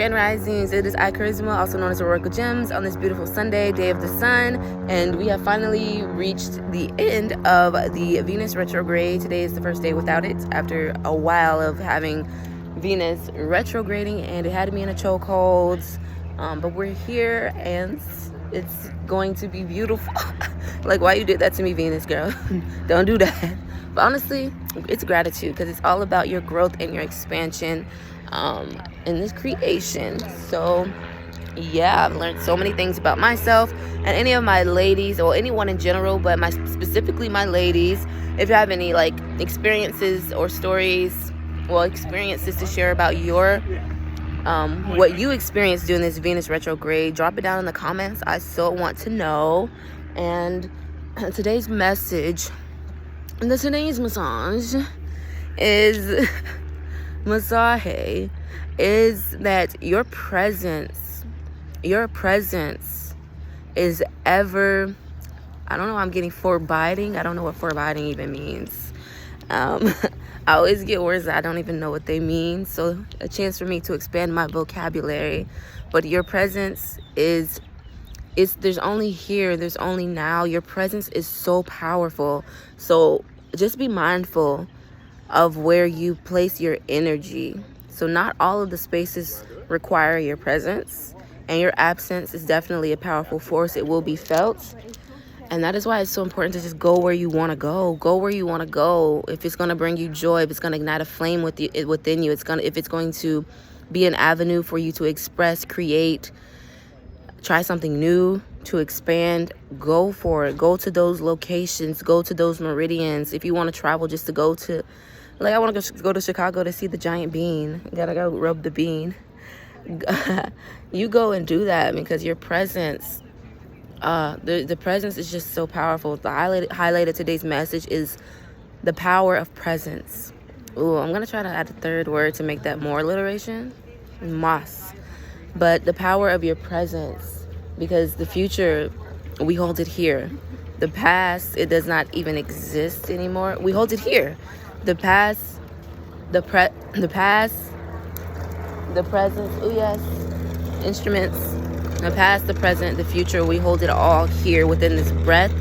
Grand Risings, it is I Charisma, also known as Oracle Gems, on this beautiful Sunday, day of the sun, and we have finally reached the end of the Venus retrograde. Today is the first day without it, after a while of having Venus retrograding, and it had me in a chokehold, but we're here, and it's going to be beautiful. Like, why you did that to me, Venus, girl? Don't do that. But honestly, it's gratitude, because it's all about your growth and your expansion in this creation. So yeah, I've learned so many things about myself and any of my ladies, or anyone in general, but specifically my ladies. If you have any like experiences or stories, experiences to share about your what you experienced during this Venus retrograde, drop it down in the comments. I so want to know. And today's message, today's massage is that your presence is ever, I don't know, I'm getting forbidding. I don't know what forbidding even means. I always get words that I don't even know what they mean, so a chance for me to expand my vocabulary. But your presence there's only here, there's only now. Your presence is so powerful, so just be mindful of where you place your energy. So not all of the spaces require your presence, and your absence is definitely a powerful force. It will be felt, and that is why it's so important to just go where you want to go. Go where you want to go. If it's going to bring you joy, if it's going to ignite a flame within you, if it's going to be an avenue for you to express, create, try something new, to expand, go for it. Go to those locations, go to those meridians. If you want to travel just to go to, like, I want to go to Chicago to see the giant bean. Gotta go rub the bean. You go and do that, because your presence, the presence is just so powerful. The highlight of today's message is the power of presence. Ooh, I'm gonna try to add a third word to make that more alliteration. Mas. But the power of your presence, because the future, we hold it here. The past, it does not even exist anymore. We hold it here. The past, the presence, oh yes, instruments, the past, the present, the future, we hold it all here within this breath,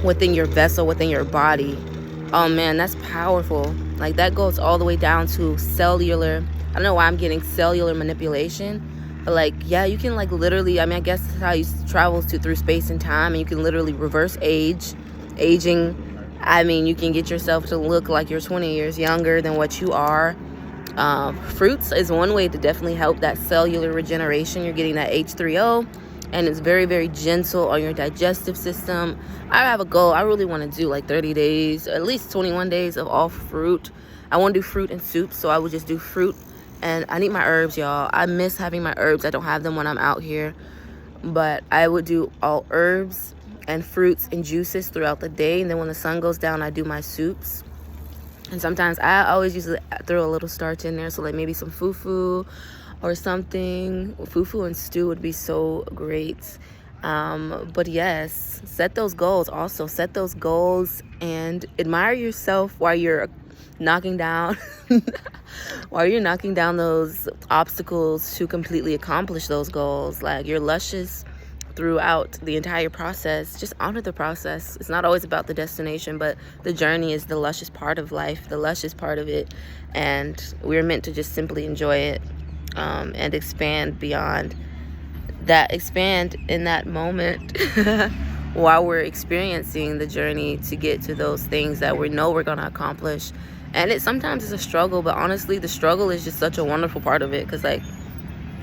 within your vessel, within your body. Oh man, that's powerful. Like, that goes all the way down to cellular. I don't know why I'm getting cellular manipulation, but like, yeah, you can like literally, I guess that's how you travel through space and time, and you can literally reverse aging. You can get yourself to look like you're 20 years younger than what you are. Fruits is one way to definitely help that cellular regeneration. You're getting that H3O, and it's very, very gentle on your digestive system. I have a goal. I really want to do like 30 days, at least 21 days of all fruit. I want to do fruit and soup, so I would just do fruit. And I need my herbs, y'all. I miss having my herbs. I don't have them when I'm out here. But I would do all herbs and fruits and juices throughout the day. And then when the sun goes down, I do my soups. And sometimes I always usually throw a little starch in there. So like maybe some fufu or something. Fufu and stew would be so great. But yes, set those goals. Also, set those goals and admire yourself while you're knocking down those obstacles to completely accomplish those goals. Like, you're luscious throughout the entire process. Just honor the process. It's not always about the destination, but the journey is the luscious part of life, the luscious part of it, and we're meant to just simply enjoy it, and expand beyond that, expand in that moment while we're experiencing the journey to get to those things that we know we're going to accomplish. And sometimes it's a struggle, but honestly, the struggle is just such a wonderful part of it, because like,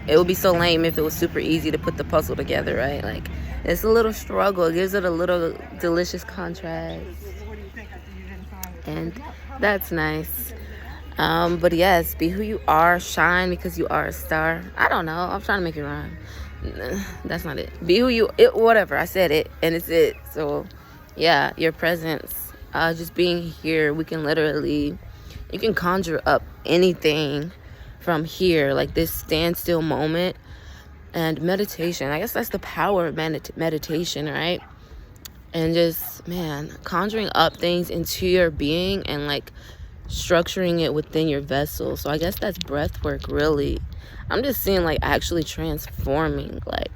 it would be so lame if it was super easy to put the puzzle together, right? Like, it's a little struggle. It gives it a little delicious contrast, and that's nice. But yes, be who you are, shine because you are a star. I don't know, I'm trying to make it rhyme. That's not it. Be who you, whatever, I said it, and it's it. So yeah, your presence, just being here, you can conjure up anything from here, like this standstill moment. And meditation, I guess that's the power of meditation, right? And just, man, conjuring up things into your being, and like structuring it within your vessel. So I guess that's breath work, really. I'm just seeing like actually transforming, like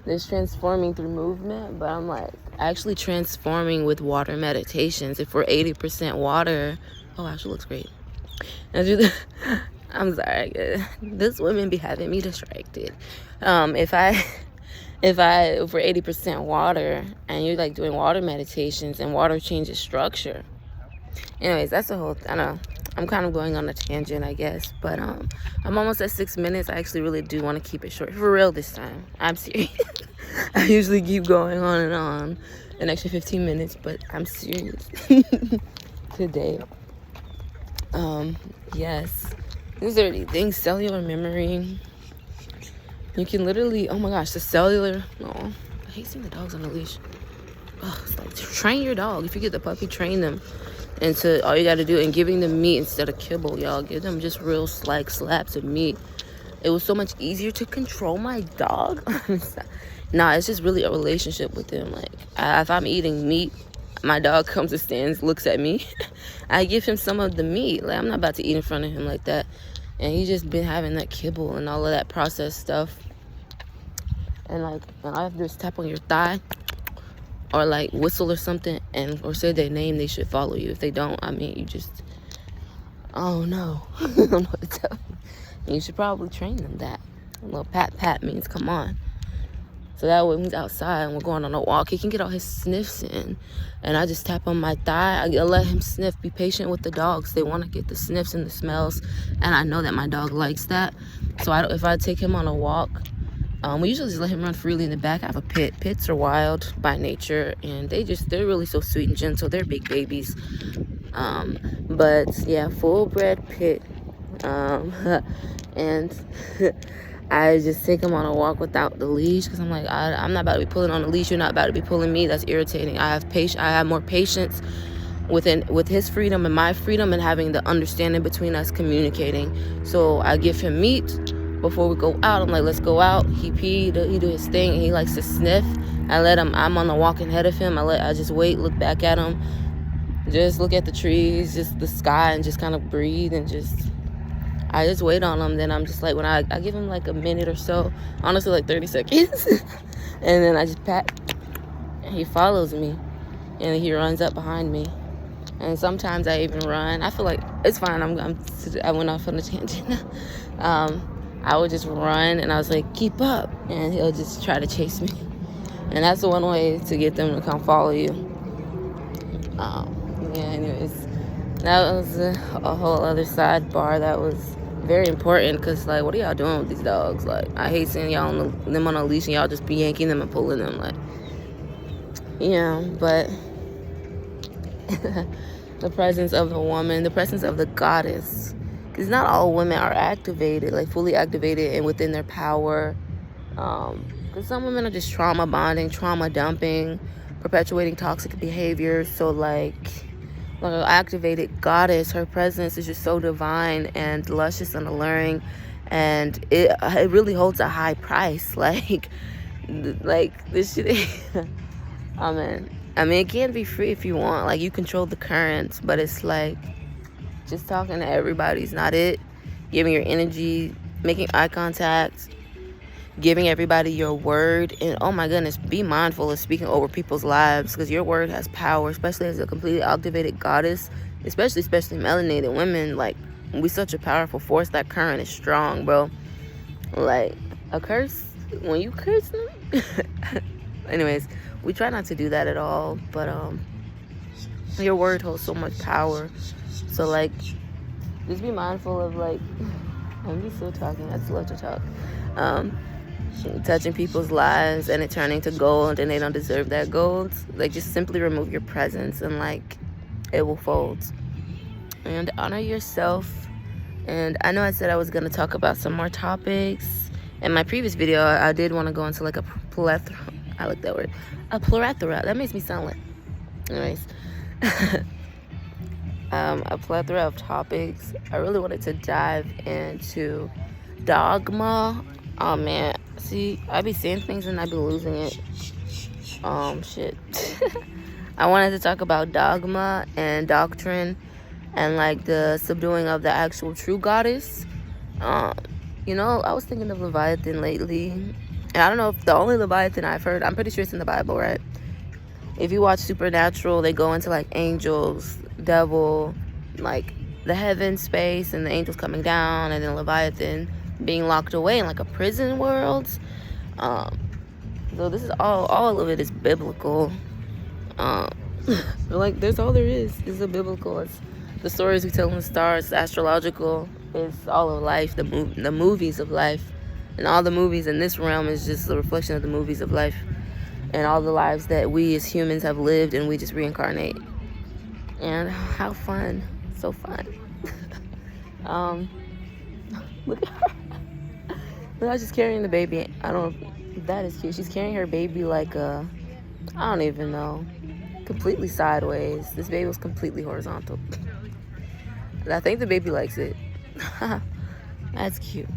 there's transforming through movement, but I'm like actually transforming with water meditations. If we're 80% water, oh, actually looks great. I'm sorry, this women be having me distracted. If we're 80% water and you're like doing water meditations and water changes structure. Anyways, that's the whole, I know I'm kind of going on a tangent, I guess, but I'm almost at 6 minutes. I actually really do want to keep it short, for real this time. I'm serious. I usually keep going on and on an extra 15 minutes, but I'm serious today. Yes, these are the things, cellular memory. You can literally, oh my gosh, the cellular, oh, I hate seeing the dogs on the leash. Oh, it's like, train your dog. If you get the puppy, train them into all you got to do, and giving them meat instead of kibble, y'all. Give them just real like slaps of meat. It was so much easier to control my dog. Nah, it's just really a relationship with him. Like, if I'm eating meat, my dog comes and stands, looks at me. I give him some of the meat. Like, I'm not about to eat in front of him like that. And he's just been having that kibble and all of that processed stuff. And like, all I have to do is tap on your thigh or like whistle or something, and or say their name, they should follow you. If they don't, I mean, you just, oh no. I don't know what to tell you. And you should probably train them that. A little pat pat means come on. So that way when he's outside and we're going on a walk, he can get all his sniffs in. And I just tap on my thigh. I let him sniff. Be patient with the dogs. They want to get the sniffs and the smells. And I know that my dog likes that. So if I take him on a walk, we usually just let him run freely in the back. I have a pit. Pits are wild by nature. And they're really so sweet and gentle. They're big babies. But yeah, full bred pit. And I just take him on a walk without the leash, because I'm like, I'm not about to be pulling on the leash. You're not about to be pulling me. That's irritating. I have more patience with his freedom and my freedom, and having the understanding between us communicating. So I give him meat before we go out. I'm like, let's go out. He peed, he do his thing, and he likes to sniff. I'm on the walk ahead of him. I just wait, look back at him, just look at the trees, just the sky, and just kind of breathe, and I just wait on him. Then I'm just like, when I give him like a minute or so, honestly like 30 seconds, and then I just pat, and he follows me, and he runs up behind me. And sometimes I even run. I feel like it's fine. I went off on a tangent. I would just run, and I was like, keep up, and he'll just try to chase me. And that's the one way to get them to come follow you. Yeah, anyways, that was a whole other sidebar that was very important, because like, what are y'all doing with these dogs? Like, I hate seeing them on a leash and y'all just be yanking them and pulling them, like, yeah. But the presence of the woman, the presence of the goddess, because not all women are activated, like fully activated and within their power, because some women are just trauma bonding, trauma dumping, perpetuating toxic behavior. So like an activated goddess, her presence is just so divine and luscious and alluring, and it really holds a high price. Like this shit. Amen. I mean, it can be free if you want. Like, you control the currents, but it's like just talking to everybody's not it. Giving your energy, making eye contact, giving everybody your word. And oh my goodness, be mindful of speaking over people's lives, because your word has power, especially as a completely activated goddess, especially melanated women. Like, we such a powerful force. That current is strong, bro. Like, a curse, when you curse them. Anyways, we try not to do that at all, but your word holds so much power. So like, just be mindful of like, I'm just still talking, I just love to talk, touching people's lives and it turning to gold, and they don't deserve that gold. Like, just simply remove your presence, and like, it will fold. And honor yourself. And I know I said I was going to talk about some more topics. In my previous video, I did want to go into like a plethora. I like that word. A plethora. That makes me sound like... Anyways. A plethora of topics. I really wanted to dive into dogma. Oh, man. See, I be saying things and I be losing it. Shit. I wanted to talk about dogma and doctrine and like the subduing of the actual true goddess. Um, I was thinking of Leviathan lately. And I don't know if the only Leviathan I've heard, I'm pretty sure it's in the Bible, right? If you watch Supernatural, they go into like angels, devil, like the heaven space, and the angels coming down, and then Leviathan being locked away in like a prison world. So this is all of it is biblical. Like there's all there is. It's a biblical. It's the stories we tell in the stars, the astrological. It's all of life, the movies of life, and all the movies in this realm is just a reflection of the movies of life, and all the lives that we as humans have lived, and we just reincarnate. And how fun, so fun. Look at her. Look how she's carrying the baby. I don't know. That is cute. She's carrying her baby like I don't even know, completely sideways. This baby was completely horizontal. I think the baby likes it. That's cute.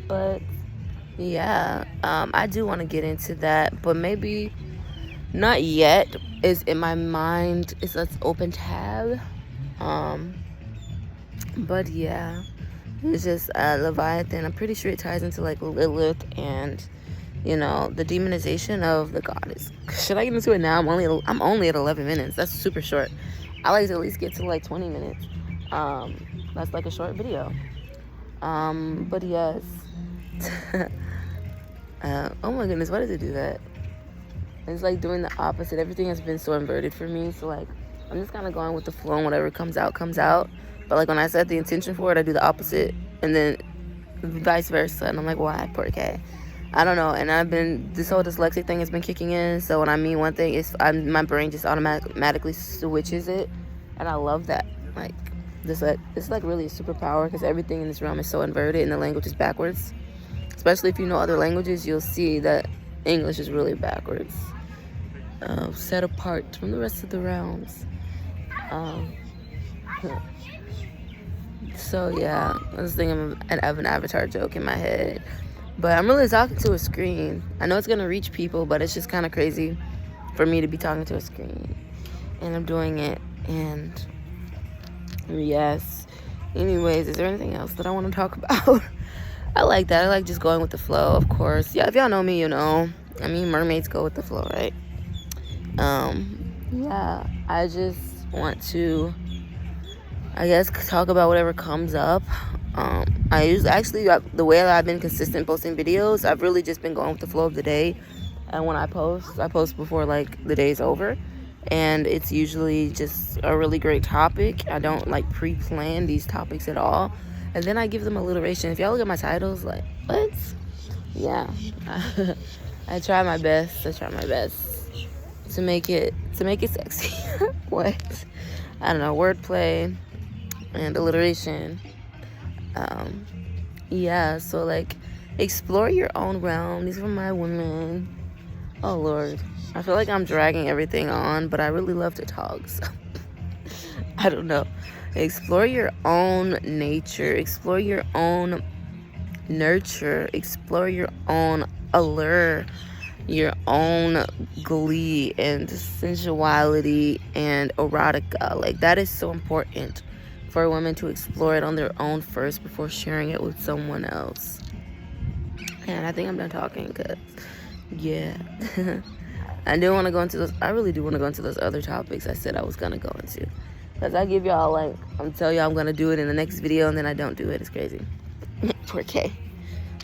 But yeah, I do want to get into that, but maybe not yet. Is in my mind. It's an open tab. But yeah, it's just Leviathan. I'm pretty sure it ties into like Lilith and the demonization of the goddess. Should I get into it now? I'm only at 11 minutes. That's super short. I like to at least get to like 20 minutes. That's like a short video. But yes. Oh my goodness, why does it do that? It's like doing the opposite. Everything has been so inverted for me. So like, I'm just kind of going with the flow, and whatever comes out, comes out. But like when I set the intention for it, I do the opposite, and then vice versa. And I'm like, why? Porque? I don't know. And this whole dyslexic thing has been kicking in. So when I mean one thing, my brain just automatically switches it, and I love that. Like this is like really a superpower, because everything in this realm is so inverted, and the language is backwards. Especially if you know other languages, you'll see that English is really backwards, set apart from the rest of the realms. So yeah, I was thinking of an Avatar joke in my head, but I'm really talking to a screen. I know it's gonna reach people, but it's just kind of crazy for me to be talking to a screen, and I'm doing it. And yes, anyways, is there anything else that I want to talk about? I like that. I like just going with the flow, of course. Yeah, if y'all know me, I mean, mermaids go with the flow, right? Yeah, I just want to, I guess, talk about whatever comes up. The way that I've been consistent posting videos, I've really just been going with the flow of the day. And when I post before like the day's over, and it's usually just a really great topic. I don't like pre-plan these topics at all, and then I give them alliteration. If y'all look at my titles, like, what? Yeah, I try my best to make it sexy. What? I don't know, wordplay and alliteration. Yeah, so like, explore your own realm. These are my women. Oh Lord, I feel like I'm dragging everything on, but I really love to talk, so I don't know. Explore your own nature, explore your own nurture, explore your own allure, your own glee and sensuality and erotica. Like, that is so important for women to explore it on their own first before sharing it with someone else. And I think I'm done talking, because yeah. I really do want to go into those other topics I said I was going to go into. Because I give y'all, like, I'm telling y'all I'm going to do it in the next video, and then I don't do it. It's crazy. Poor K.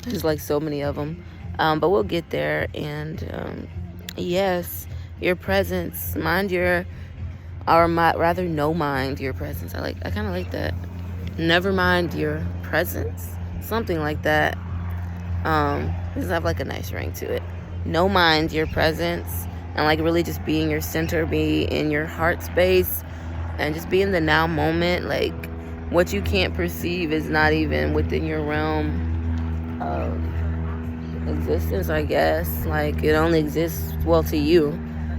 There's, like, so many of them. But we'll get there. And, yes, your presence. Mind your presence. I kind of like that. Never mind your presence. Something like that. Does have, like, a nice ring to it. No mind your presence. And, like, really just be in your center. Be in your heart space. And just be in the now moment. Like, what you can't perceive is not even within your realm of existence, I guess. Like, it only exists, well, to you.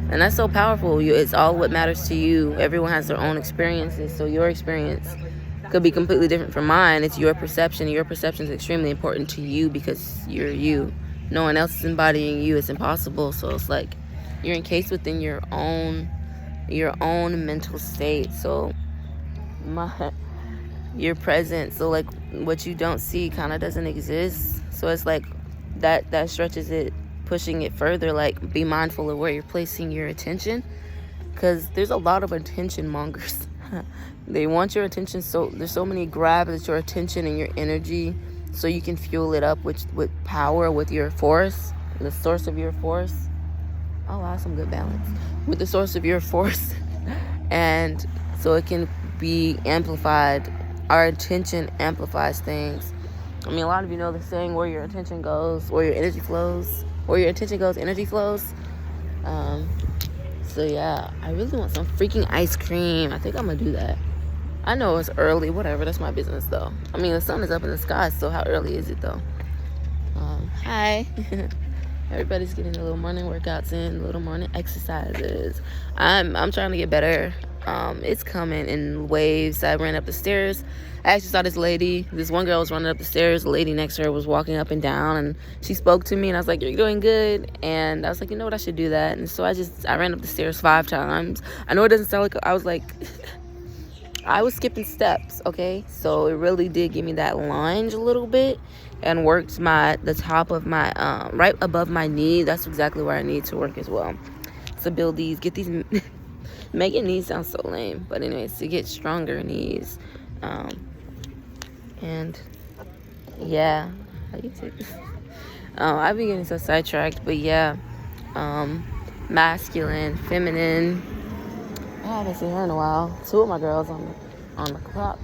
And that's so powerful. It's all what matters to you. Everyone has their own experiences. So your experience could be completely different from mine. It's your perception. Your perception is extremely important to you because you're you. No one else is embodying you. It's impossible. So it's like, you're encased within your own mental state. So your presence, so like what you don't see kind of doesn't exist. So it's like that stretches it, pushing it further. Like, be mindful of where you're placing your attention, because there's a lot of attention mongers. They want your attention, so there's so many grabs at your attention and your energy, so you can fuel it up with power, with your force, the source of your force. Oh wow, some good balance with the source of your force. And so it can be amplified. Our attention amplifies things. I mean, a lot of you know the saying, where your attention goes, where your energy flows. Where your attention goes, energy flows. So yeah, I really want some freaking ice cream. I think I'm gonna do that. I know it's early, whatever, that's my business though. I mean, the sun is up in the sky, so how early is it though? Hi. Everybody's getting a little morning workouts in, little morning exercises. I'm trying to get better. It's coming in waves. I ran up the stairs. I actually saw this one girl was running up the stairs. The lady next to her was walking up and down, and she spoke to me, and I was like, "You're doing good." And I was like, you know what, I should do that. And so I ran up the stairs 5 times. I know it doesn't sound like, I was like, I was skipping steps, okay? So it really did give me that lunge a little bit and worked the top of my, right above my knee. That's exactly where I need to work as well. So get these, making knees sounds so lame. But anyways, to get stronger knees. And yeah, how do you take this? I've been getting so sidetracked, but yeah, masculine, feminine. I haven't seen her in a while. 2 of my girls on the clock.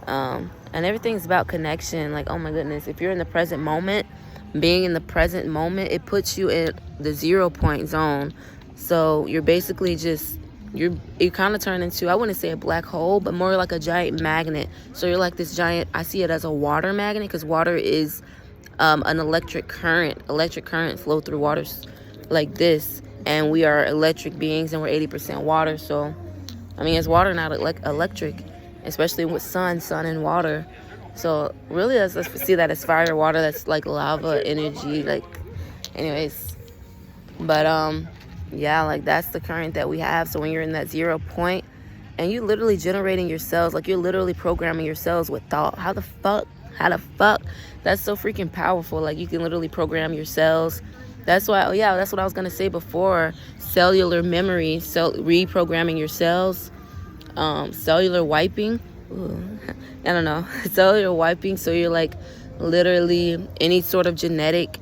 And everything's about connection. Like, oh my goodness, if you're in the present moment, being in the present moment, it puts you in the 0 point zone. So you're basically just, you kind of turn into, I wouldn't say a black hole, but more like a giant magnet. So you're like this giant, I see it as a water magnet, because water is an electric current. Electric current flow through water like this. And we are electric beings, and we're 80% water. So, I mean, it's water, not electric, especially with sun and water. So, really, let's see that as fire, water, that's like lava, energy, like, anyways. But, yeah, like, that's the current that we have. So, when you're in that 0 point, and you're literally generating your cells, like, you're literally programming your cells with thought. How the fuck? That's so freaking powerful. Like, you can literally program your cells. That's why, that's what I was going to say before. Cellular memory, reprogramming your cells, cellular wiping. Ooh, I don't know. Cellular wiping, so you're like literally any sort of genetic,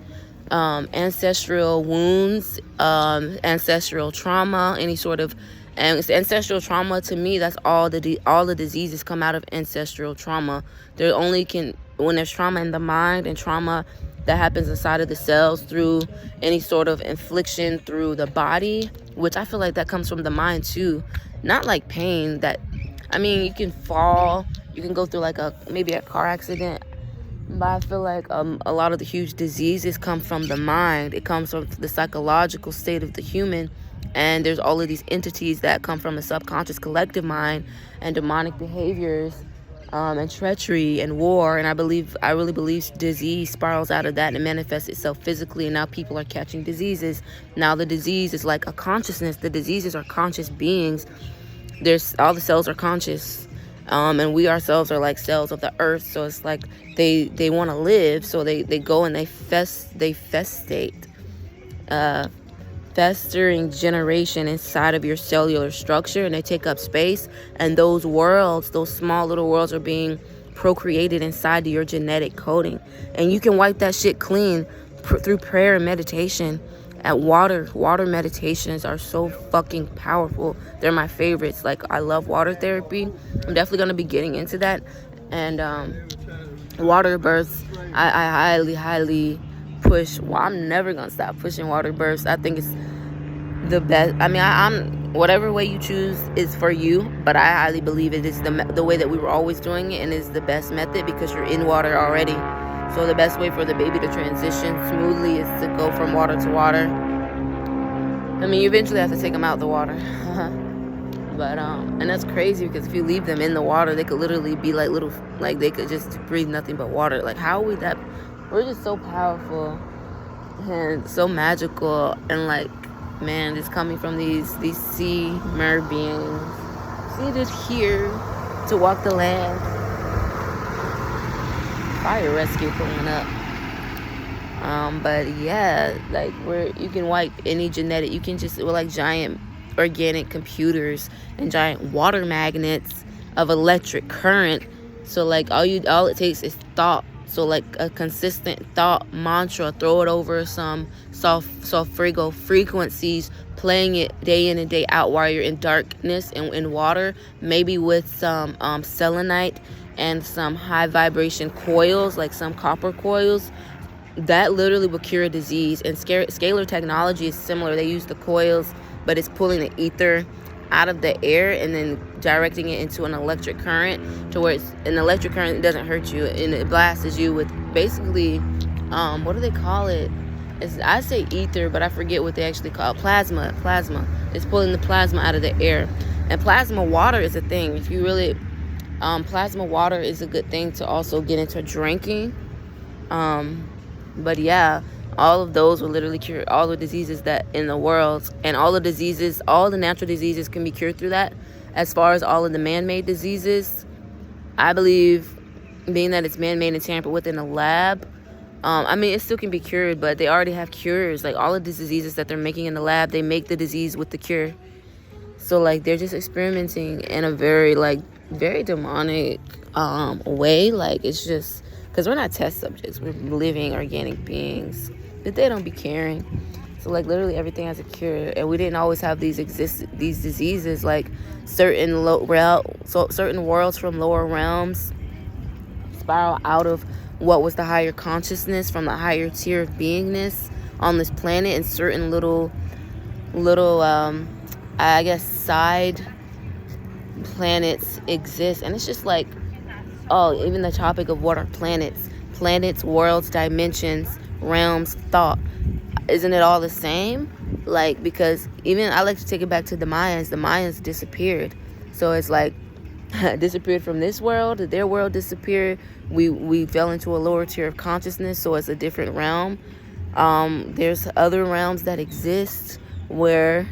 ancestral wounds, ancestral trauma, any sort of, and ancestral trauma, to me, that's all the diseases come out of ancestral trauma. When there's trauma in the mind and trauma that happens inside of the cells through any sort of infliction through the body, which I feel like that comes from the mind too. Not like pain you can fall, you can go through like maybe a car accident, but I feel like a lot of the huge diseases come from the mind. It comes from the psychological state of the human, and there's all of these entities that come from the subconscious collective mind, and demonic behaviors, and treachery and war. And I really believe disease spirals out of that, and it manifests itself physically. And now people are catching diseases. Now the disease is like a consciousness. The diseases are conscious beings. All the cells are conscious, and we ourselves are like cells of the earth. So it's like they want to live, so they go and they festate, festering generation inside of your cellular structure, and they take up space. And those small little worlds, are being procreated inside of your genetic coding. And you can wipe that shit clean through prayer and meditation. Water meditations are so fucking powerful. They're my favorites. Like, I love water therapy. I'm definitely gonna be getting into that. And water births, I highly push. Well, I'm never gonna stop pushing water births. I think it's the best. I mean, I'm whatever way you choose is for you, but I highly believe it is the way that we were always doing it, and is the best method, because you're in water already. So the best way for the baby to transition smoothly is to go from water to water. I mean, you eventually have to take them out the water. But, and that's crazy, because if you leave them in the water, they could literally be like they could just breathe nothing but water. Like, how are we we're just so powerful and so magical, and like, man, just coming from these sea mer beings seated here to walk the land. Fire rescue pulling up. But yeah, like where you can wipe any genetic, you can just, we're like giant organic computers and giant water magnets of electric current. So like all it takes is thought. So like a consistent thought mantra, throw it over some sulfurigo frequencies, playing it day in and day out while you're in darkness and in water, maybe with some selenite and some high vibration coils, like some copper coils. That literally will cure a disease. And scalar technology is similar. They use the coils, but it's pulling the ether out of the air and then directing it into an electric current, to where it's an electric current doesn't hurt you, and it blasts you with basically what do they call it? I say ether, but I forget what they actually call it. Plasma. It's pulling the plasma out of the air. And plasma water is a thing. If you really plasma water is a good thing to also get into drinking. But yeah, all of those will literally cure all the diseases that in the world, and all the natural diseases can be cured through that. As far as all of the man-made diseases, I believe, being that it's man-made and tampered with in a lab, I mean, it still can be cured, but they already have cures. Like all of the diseases that they're making in the lab, they make the disease with the cure. So like they're just experimenting in a very demonic way. Like it's just, because we're not test subjects, we're living organic beings, but they don't be caring. So like literally everything has a cure, and we didn't always have these diseases. Like certain worlds from lower realms spiral out of what was the higher consciousness, from the higher tier of beingness on this planet, and certain little I guess side planets exist. And it's just like, oh, even the topic of what are planets, worlds, dimensions, realms, thought, isn't it all the same? Like, because even I like to take it back to the Mayans disappeared. So it's like disappeared from this world, their world disappeared, we fell into a lower tier of consciousness, so it's a different realm. There's other realms that exist where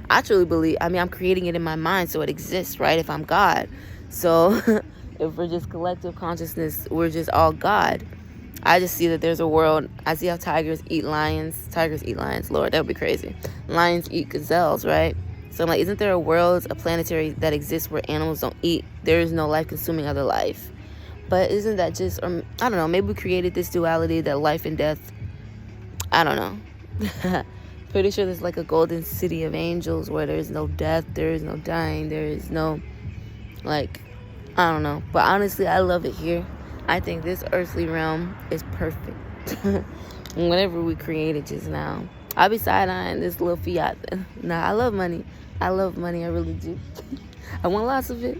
I truly believe, I mean, I'm creating it in my mind, so it exists, right? If I'm God. So if we're just collective consciousness, we're just all God. I just see that there's a world. I see how tigers eat lions. Lord, that would be crazy. Lions eat gazelles, right? So I'm like, isn't there a world, a planetary that exists where animals don't eat? There is no life consuming other life. But isn't that just, I don't know, maybe we created this duality that life and death, I don't know. Pretty sure there's like a golden city of angels where there's no death, there is no dying, there is no, like, I don't know. But honestly, I love it here. I think this earthly realm is perfect. Whatever we created just now. I'll be side-eyeing this little fiat. Nah, I love money. I really do. I want lots of it.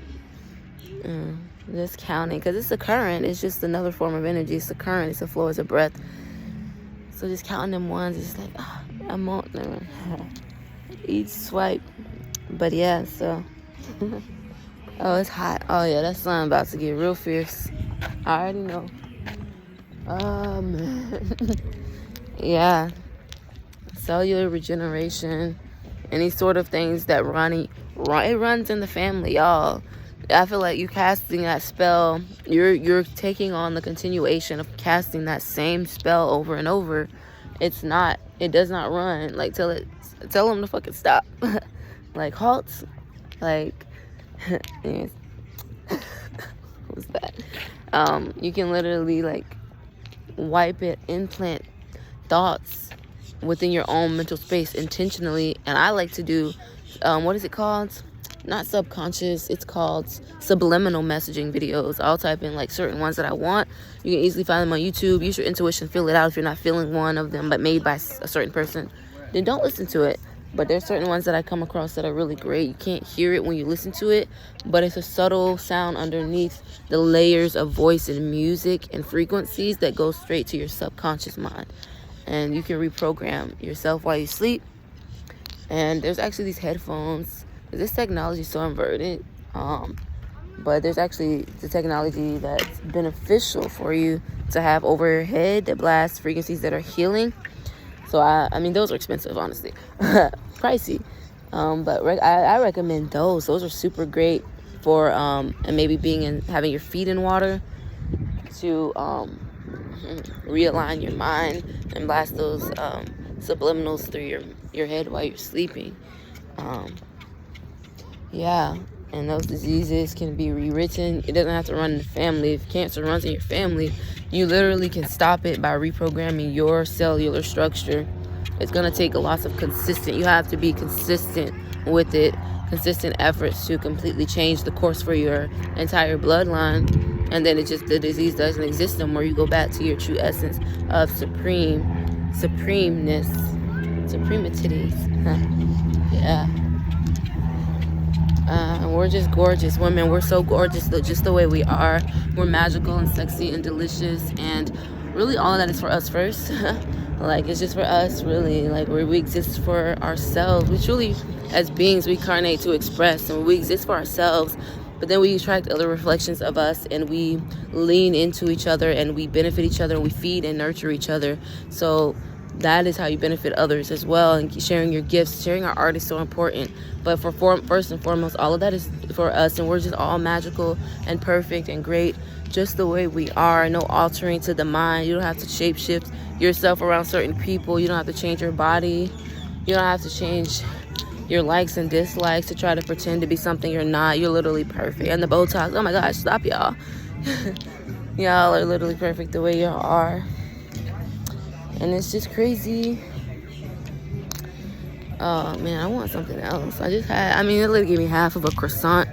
Just counting. Because it's a current. It's just another form of energy. It's a current. It's a flow. It's a breath. So just counting them ones. It's like, I'm on each swipe. But yeah, so. Oh, it's hot. Oh, yeah, that sun about to get real fierce. I already know. Oh, man. Yeah. Cellular regeneration. Any sort of things that it runs in the family, y'all. I feel like you casting that spell, you're taking on the continuation of casting that same spell over and over. It does not run. Like, tell them to fucking stop. Like, halt. Like, anyways. What's that? You can literally like wipe it, implant thoughts within your own mental space intentionally. And I like to do, what is it called? Not subconscious, it's called subliminal messaging videos. I'll type in like certain ones that I want. You can easily find them on YouTube. Use your intuition, feel it out. If you're not feeling one of them but made by a certain person, then don't listen to it. But there's certain ones that I come across that are really great. You can't hear it when you listen to it, but it's a subtle sound underneath the layers of voice and music and frequencies that go straight to your subconscious mind. And you can reprogram yourself while you sleep. And there's actually these headphones. This technology is so inverted. But there's actually the technology that's beneficial for you to have over your head that blasts frequencies that are healing. So I mean, those are expensive, honestly. Pricey. But I recommend those. Those are super great for and maybe having your feet in water to realign your mind and blast those subliminals through your head while you're sleeping. Yeah, and those diseases can be rewritten. It doesn't have to run in the family. If cancer runs in your family, you literally can stop it by reprogramming your cellular structure. It's going to take a lot of you have to be consistent with it, consistent efforts to completely change the course for your entire bloodline. And then the disease doesn't exist anymore. You go back to your true essence of supremacities. Yeah. We're just gorgeous women. We're so gorgeous, just the way we are. We're magical and sexy and delicious, and really all of that is for us first. Like, it's just for us, really. Like, we exist for ourselves. We truly, as beings, we incarnate to express, and we exist for ourselves. But then we attract other reflections of us, and we lean into each other, and we benefit each other, and we feed and nurture each other. So that is how you benefit others as well. And sharing your gifts, sharing our art is so important. But first and foremost, all of that is for us, and we're just all magical and perfect and great, just the way we are. No altering to the mind. You don't have to shapeshift yourself around certain people. You don't have to change your body. You don't have to change your likes and dislikes to try to pretend to be something you're not. You're literally perfect. And the Botox, oh my gosh, stop, y'all. Y'all are literally perfect the way y'all are. And it's just crazy. Oh man, I want something else. It literally gave me half of a croissant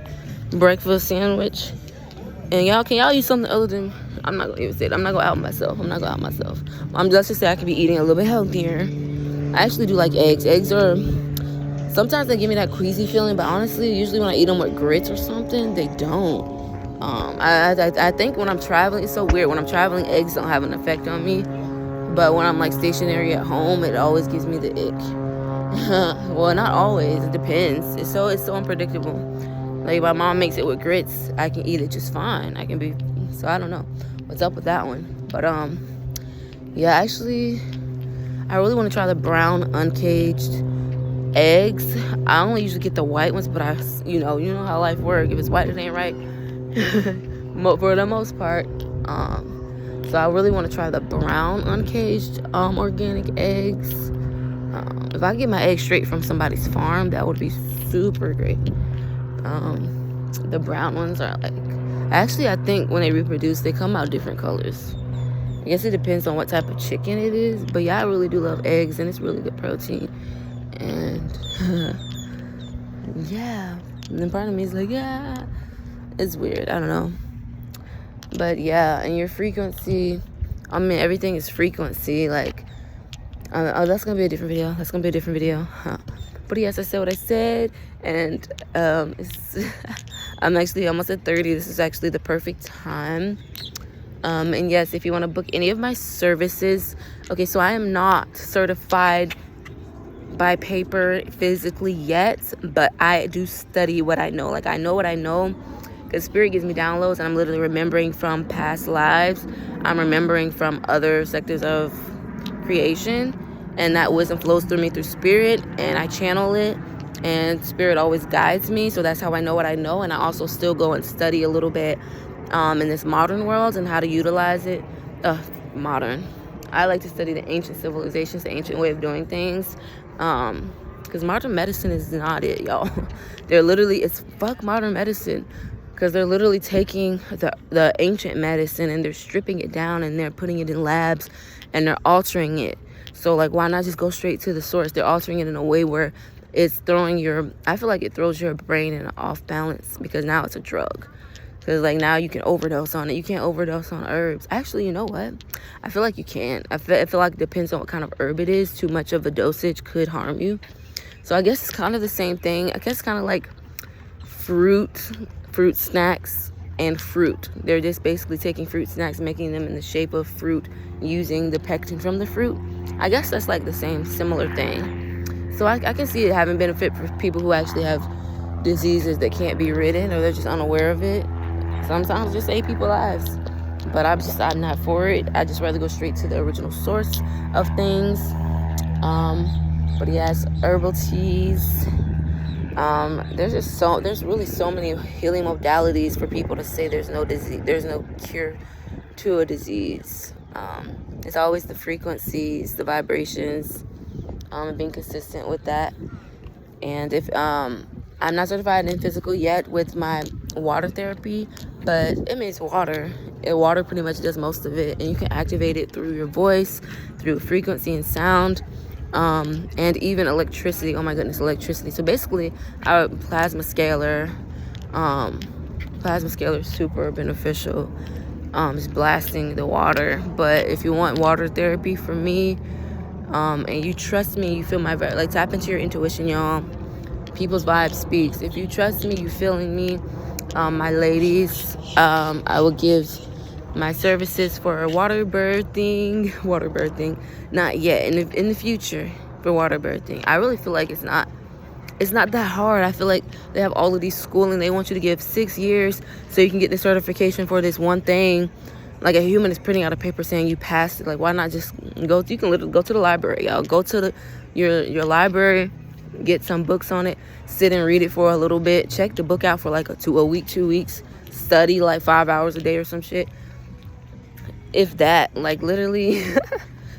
breakfast sandwich. And can y'all use something other than, I'm not gonna even say it. I'm not gonna out myself. Let's just say I could be eating a little bit healthier. I actually do like eggs. Eggs are, sometimes they give me that queasy feeling, but honestly, usually when I eat them with grits or something, they don't. I think when I'm traveling, it's so weird. When I'm traveling, eggs don't have an effect on me. But when I'm like stationary at home, it always gives me the ick. Well, not always. It depends. It's so unpredictable. Like, if my mom makes it with grits, I can eat it just fine. So I don't know what's up with that one. But yeah, actually, I really want to try the brown uncaged eggs. I only usually get the white ones, but you know how life works. If it's white, it ain't right. For the most part. So I really want to try the brown uncaged organic eggs. If I get my eggs straight from somebody's farm, that would be super great. The brown ones are actually, I think when they reproduce, they come out different colors. I guess it depends on what type of chicken it is. But yeah, I really do love eggs, and it's really good protein. And yeah. And then part of me is like, yeah, it's weird. I don't know. But yeah, and your frequency, everything is frequency. Like, that's going to be a different video. Huh. But yes, I said what I said. And I'm actually almost at 30. This is actually the perfect time. And yes, if you want to book any of my services. Okay, so I am not certified by paper physically yet. But I do study what I know. Like, I know what I know. Because Spirit gives me downloads, and I'm literally remembering from past lives. I'm remembering from other sectors of creation. And that wisdom flows through me through Spirit. And I channel it. And Spirit always guides me. So that's how I know what I know. And I also still go and study a little bit in this modern world and how to utilize it. Modern. I like to study the ancient civilizations, the ancient way of doing things. Because modern medicine is not it, y'all. It's fuck modern medicine. Because they're literally taking the ancient medicine and they're stripping it down and they're putting it in labs and they're altering it. So, like, why not just go straight to the source? They're altering it in a way where it's I feel like it throws your brain in an off balance because now it's a drug. Because, like, now you can overdose on it. You can't overdose on herbs. Actually, you know what? I feel like you can. I feel like it depends on what kind of herb it is. Too much of a dosage could harm you. So I guess it's kind of the same thing. I guess kind of like fruit snacks and fruit. They're just basically taking fruit snacks, making them in the shape of fruit, using the pectin from the fruit. I guess that's like the similar thing. So I can see it having benefit for people who actually have diseases that can't be ridden or they're just unaware of it. Sometimes just save people's lives. But I'm not for it. I just rather go straight to the original source of things. But he has herbal teas. There's really so many healing modalities for people to say there's no disease, there's no cure to a disease. It's always the frequencies, the vibrations, and being consistent with that. And if I'm not certified in physical yet with my water therapy, but it means water. Water pretty much does most of it, and you can activate it through your voice, through frequency and sound, and even electricity. Oh my goodness, electricity. So basically, our plasma scalar is super beneficial. It's blasting the water. But if you want water therapy from me, and you trust me, you feel my vibe, like tap into your intuition, y'all. People's vibe speaks. If you trust me, you feeling me, my ladies, I will give my services for water birthing, not yet, in the future, for water birthing. I really feel like it's not that hard. I feel like they have all of these schooling. They want you to give 6 years so you can get the certification for this one thing. Like, a human is printing out a paper saying you passed it. Like, why not just go? You can literally go to the library, y'all. Go to your library, get some books on it, sit and read it for a little bit. Check the book out for like a week, 2 weeks. Study like 5 hours a day or some shit. If that, like, literally,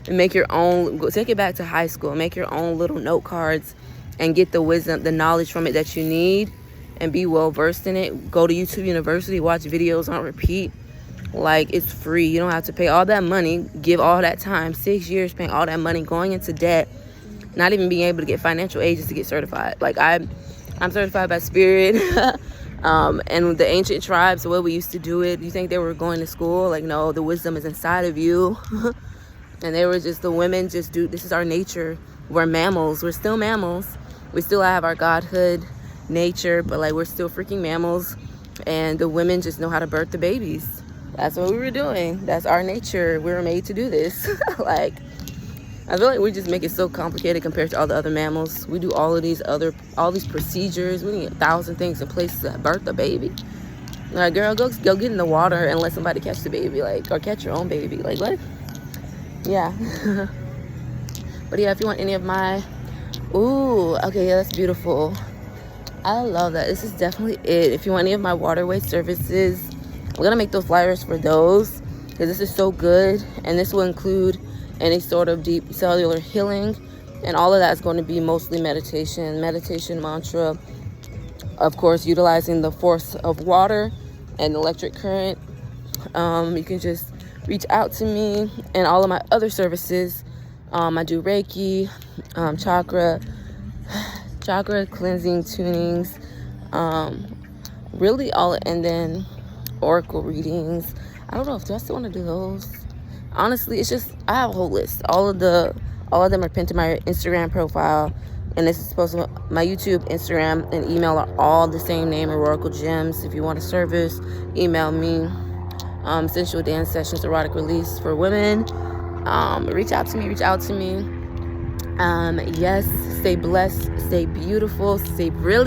and make your own. Take it back to high school. Make your own little note cards and get the wisdom, the knowledge from it that you need, and be well versed in it. Go to YouTube University, watch videos on repeat. Like, it's free. You don't have to pay all that money, give all that time, 6 years paying all that money, going into debt, not even being able to get financial aid just to get certified. Like, I'm certified by Spirit. And the ancient tribes, the way we used to do it, you think they were going to school? Like, no, the wisdom is inside of you. And they were just, the women just do, this is our nature. We're mammals. We're still mammals. We still have our godhood nature, but like, we're still freaking mammals. And the women just know how to birth the babies. That's what we were doing. That's our nature. We were made to do this. Like, I feel like we just make it so complicated compared to all the other mammals. We do all these procedures. We need 1,000 things in place to birth a baby. Like, girl, go get in the water and let somebody catch the baby, like, or catch your own baby. Like, what? Yeah. But yeah, if you want any of my, okay, yeah, that's beautiful. I love that. This is definitely it. If you want any of my waterway services, I'm gonna make those flyers for those, because this is so good, and this will include any sort of deep cellular healing, and all of that is going to be mostly meditation mantra, of course, utilizing the force of water and electric current. You can just reach out to me, and all of my other services. I do Reiki, chakra cleansing, tunings, really all, and then oracle readings. I don't know if I still want to do those. Honestly, it's just, I have a whole list. All of them are pinned to my Instagram profile, and this is supposed to, my YouTube, Instagram, and email are all the same name, Oracle Gems. If you want a service, email me. Sensual dance sessions, erotic release for women. Reach out to me. Yes, stay blessed, stay beautiful, stay brilliant.